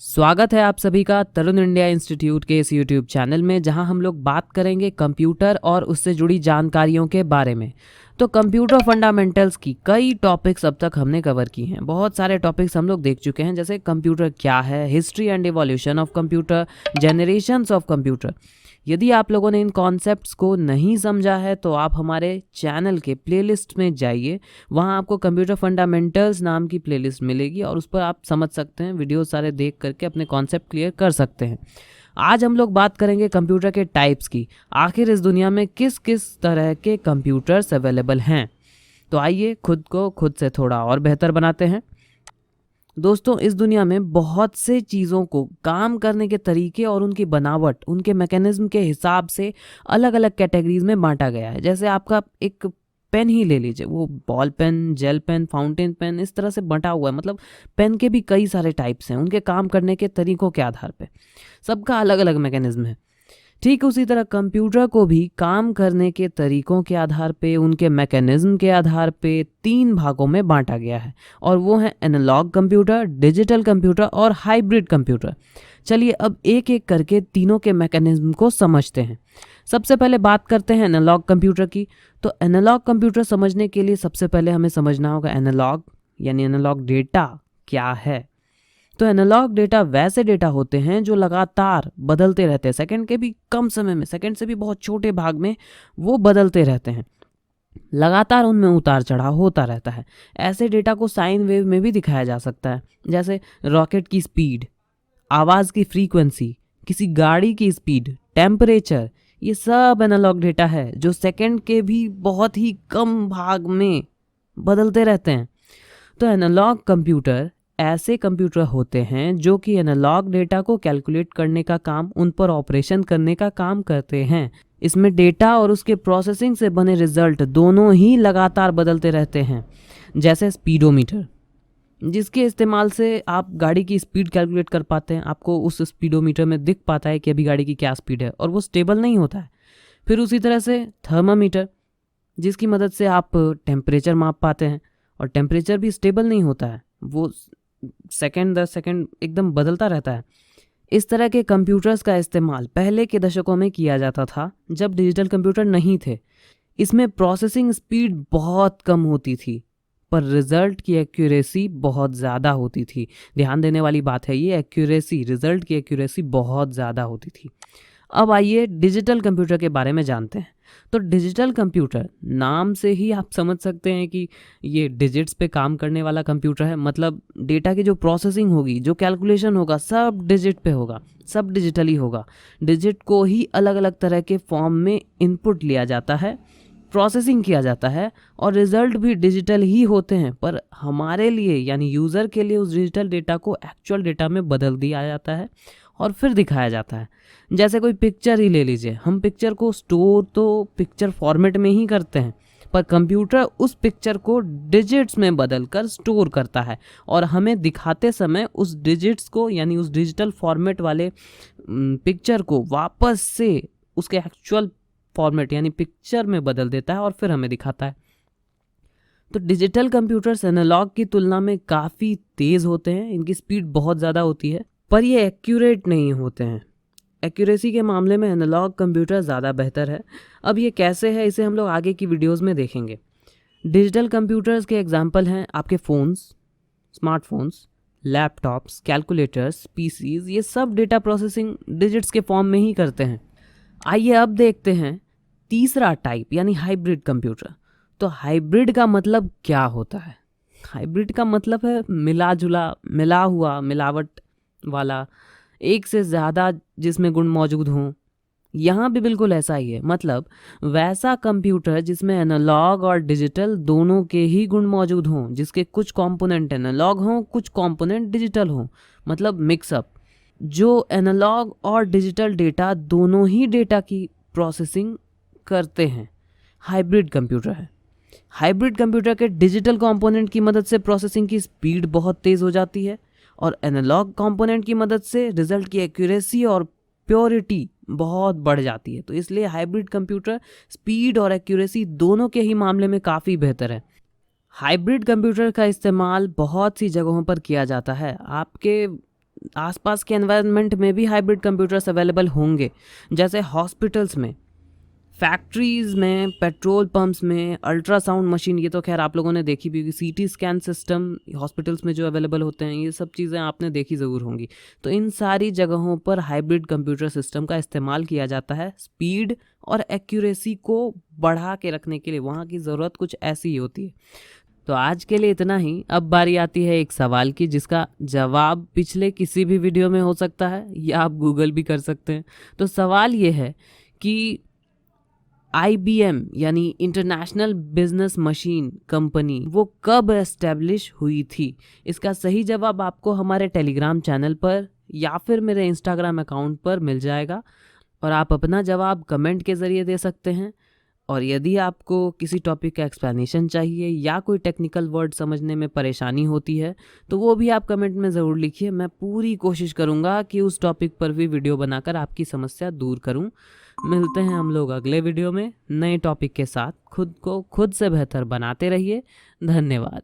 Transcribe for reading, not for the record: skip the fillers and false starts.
स्वागत है आप सभी का तरुण इंडिया इंस्टीट्यूट के इस यूट्यूब चैनल में, जहां हम लोग बात करेंगे कंप्यूटर और उससे जुड़ी जानकारियों के बारे में। तो कंप्यूटर फंडामेंटल्स की कई टॉपिक्स अब तक हमने कवर की हैं। बहुत सारे टॉपिक्स हम लोग देख चुके हैं, जैसे कंप्यूटर क्या है, history and evolution of computer, generations of computer. यदि आप लोगों ने इन कॉन्सेप्ट्स को नहीं समझा है तो आप हमारे चैनल के प्लेलिस्ट में जाइए। वहाँ आपको कंप्यूटर फंडामेंटल्स नाम की प्लेलिस्ट मिलेगी और उस पर आप समझ सकते हैं, वीडियो सारे देख करके अपने कॉन्सेप्ट क्लियर कर सकते हैं। आज हम लोग बात करेंगे कंप्यूटर के टाइप्स की। आखिर इस दुनिया में किस किस तरह के कंप्यूटर्स अवेलेबल हैं। तो आइए खुद को खुद से थोड़ा और बेहतर बनाते हैं। दोस्तों, इस दुनिया में बहुत से चीज़ों को काम करने के तरीके और उनकी बनावट, उनके मैकेनिज्म के हिसाब से अलग अलग कैटेगरीज में बांटा गया है। जैसे आपका एक पेन ही ले लीजिए, वो ball pen, gel pen, fountain pen, इस तरह से बंटा हुआ है। मतलब पेन के भी कई सारे टाइप्स हैं, उनके काम करने के तरीकों के आधार पे सबका अलग अलग मैकेनिज्म है। ठीक उसी तरह कंप्यूटर को भी काम करने के तरीकों के आधार पे, उनके मैकेनिज्म के आधार पे 3 भागों में बांटा गया है, और वो है एनालॉग कंप्यूटर, डिजिटल कंप्यूटर और हाइब्रिड कंप्यूटर। चलिए अब एक एक करके तीनों के मैकेनिज्म को समझते हैं। सबसे पहले बात करते हैं एनालॉग कंप्यूटर की। तो एनालॉग कंप्यूटर समझने के लिए सबसे पहले हमें समझना होगा एनालॉग यानी एनालॉग डेटा क्या है। तो एनालॉग डेटा वैसे डेटा होते हैं जो लगातार बदलते रहते हैं, सेकंड के भी कम समय में, सेकंड से भी बहुत छोटे भाग में वो बदलते रहते हैं। लगातार उनमें उतार चढ़ाव होता रहता है। ऐसे डेटा को साइन वेव में भी दिखाया जा सकता है, जैसे रॉकेट की स्पीड, आवाज़ की फ्रीक्वेंसी, किसी गाड़ी की स्पीड, टेम्परेचर। ये सब एनालॉग डेटा है जो सेकंड के भी बहुत ही कम भाग में बदलते रहते हैं। तो एनालॉग कंप्यूटर ऐसे कंप्यूटर होते हैं जो कि एनालॉग डेटा को कैलकुलेट करने का काम, उन पर ऑपरेशन करने का काम करते हैं। इसमें डेटा और उसके प्रोसेसिंग से बने रिजल्ट दोनों ही लगातार बदलते रहते हैं। जैसे स्पीडोमीटर, जिसके इस्तेमाल से आप गाड़ी की स्पीड कैलकुलेट कर पाते हैं। आपको उस स्पीडोमीटर में दिख पाता है कि अभी गाड़ी की क्या स्पीड है, और वो स्टेबल नहीं होता है। फिर उसी तरह से थर्मामीटर, जिसकी मदद से आप टेम्परेचर माप पाते हैं, और टेम्परेचर भी स्टेबल नहीं होता है, वो सेकंड दर सेकंड एकदम बदलता रहता है। इस तरह के कंप्यूटर्स का इस्तेमाल पहले के दशकों में किया जाता था, जब डिजिटल कंप्यूटर नहीं थे। इसमें प्रोसेसिंग स्पीड बहुत कम होती थी, पर रिजल्ट की एक्यूरेसी बहुत ज़्यादा होती थी। ध्यान देने वाली बात है ये, एक्यूरेसी, रिजल्ट की एक्यूरेसी बहुत ज़्यादा होती थी। अब आइए डिजिटल कंप्यूटर के बारे में जानते हैं। तो डिजिटल कंप्यूटर, नाम से ही आप समझ सकते हैं कि ये डिजिट्स पे काम करने वाला कंप्यूटर है। मतलब डेटा की जो प्रोसेसिंग होगी, जो कैलकुलेशन होगा, सब डिजिट पे होगा, सब डिजिटली होगा। डिजिट को ही अलग अलग तरह के फॉर्म में इनपुट लिया जाता है, प्रोसेसिंग किया जाता है, और रिजल्ट भी डिजिटल ही होते हैं। पर हमारे लिए यानी यूज़र के लिए उस डिजिटल डेटा को एक्चुअल डेटा में बदल दिया जाता है और फिर दिखाया जाता है। जैसे कोई पिक्चर ही ले लीजिए, हम पिक्चर को स्टोर तो पिक्चर फॉर्मेट में ही करते हैं, पर कंप्यूटर उस पिक्चर को डिजिट्स में बदलकर स्टोर करता है, और हमें दिखाते समय उस डिजिट्स को यानी उस डिजिटल फॉर्मेट वाले पिक्चर को वापस से उसके एक्चुअल फॉर्मेट यानी पिक्चर में बदल देता है और फिर हमें दिखाता है। तो डिजिटल कंप्यूटर्स एनालॉग की तुलना में काफ़ी तेज़ होते हैं, इनकी स्पीड बहुत ज़्यादा होती है, पर ये एक्यूरेट नहीं होते हैं। एक्यूरेसी के मामले में एनालॉग कंप्यूटर ज़्यादा बेहतर है। अब ये कैसे है, इसे हम लोग आगे की वीडियोस में देखेंगे। डिजिटल कंप्यूटर्स के एग्जांपल हैं आपके phones, smartphones, laptops, calculators, PCs. ये सब डेटा प्रोसेसिंग डिजिट्स के फॉर्म में ही करते हैं। आइए अब देखते हैं तीसरा टाइप यानी हाइब्रिड कंप्यूटर। तो हाइब्रिड का मतलब क्या होता है? हाइब्रिड का मतलब है मिला जुला, मिला हुआ, मिलावट वाला, एक से ज़्यादा जिसमें गुण मौजूद हों। यहाँ भी बिल्कुल ऐसा ही है। मतलब वैसा कंप्यूटर जिसमें एनालॉग और डिजिटल दोनों के ही गुण मौजूद हों, जिसके कुछ कंपोनेंट एनालॉग हों, कुछ कंपोनेंट डिजिटल हों, मतलब मिक्सअप। जो एनालॉग और डिजिटल डेटा दोनों ही डेटा की प्रोसेसिंग करते हैं, हाइब्रिड कंप्यूटर है। हाइब्रिड कंप्यूटर के डिजिटल कंपोनेंट की मदद से प्रोसेसिंग की स्पीड बहुत तेज़ हो जाती है, और एनालॉग कंपोनेंट की मदद से रिजल्ट की एक्यूरेसी और प्योरिटी बहुत बढ़ जाती है। तो इसलिए हाइब्रिड कंप्यूटर स्पीड और एक्यूरेसी दोनों के ही मामले में काफ़ी बेहतर है। हाइब्रिड कंप्यूटर का इस्तेमाल बहुत सी जगहों पर किया जाता है। आपके आसपास के एनवायरनमेंट में भी हाइब्रिड कंप्यूटर्स अवेलेबल होंगे, जैसे हॉस्पिटल्स में, फैक्ट्रीज़ में, पेट्रोल पंप्स में, अल्ट्रासाउंड मशीन, ये तो खैर आप लोगों ने देखी भी होगी, सीटी स्कैन सिस्टम हॉस्पिटल्स में जो अवेलेबल होते हैं, ये सब चीज़ें आपने देखी ज़रूर होंगी। तो इन सारी जगहों पर हाइब्रिड कंप्यूटर सिस्टम का इस्तेमाल किया जाता है स्पीड और एक्यूरेसी को बढ़ा के रखने के लिए। वहाँ की ज़रूरत कुछ ऐसी ही होती है। तो आज के लिए इतना ही। अब बारी आती है एक सवाल की, जिसका जवाब पिछले किसी भी वीडियो में हो सकता है या आप गूगल भी कर सकते हैं। तो सवाल ये है कि IBM यानी इंटरनेशनल बिजनेस मशीन कंपनी वो कब एस्टेब्लिश हुई थी? इसका सही जवाब आपको हमारे टेलीग्राम चैनल पर या फिर मेरे इंस्टाग्राम अकाउंट पर मिल जाएगा, और आप अपना जवाब कमेंट के ज़रिए दे सकते हैं। और यदि आपको किसी टॉपिक का एक्सप्लेनेशन चाहिए या कोई टेक्निकल वर्ड समझने में परेशानी होती है, तो वो भी आप कमेंट में ज़रूर लिखिए। मैं पूरी कोशिश करूँगा कि उस टॉपिक पर भी वीडियो बनाकर आपकी समस्या दूर करूँ। मिलते हैं हम लोग अगले वीडियो में नए टॉपिक के साथ। खुद को खुद से बेहतर बनाते रहिए। धन्यवाद।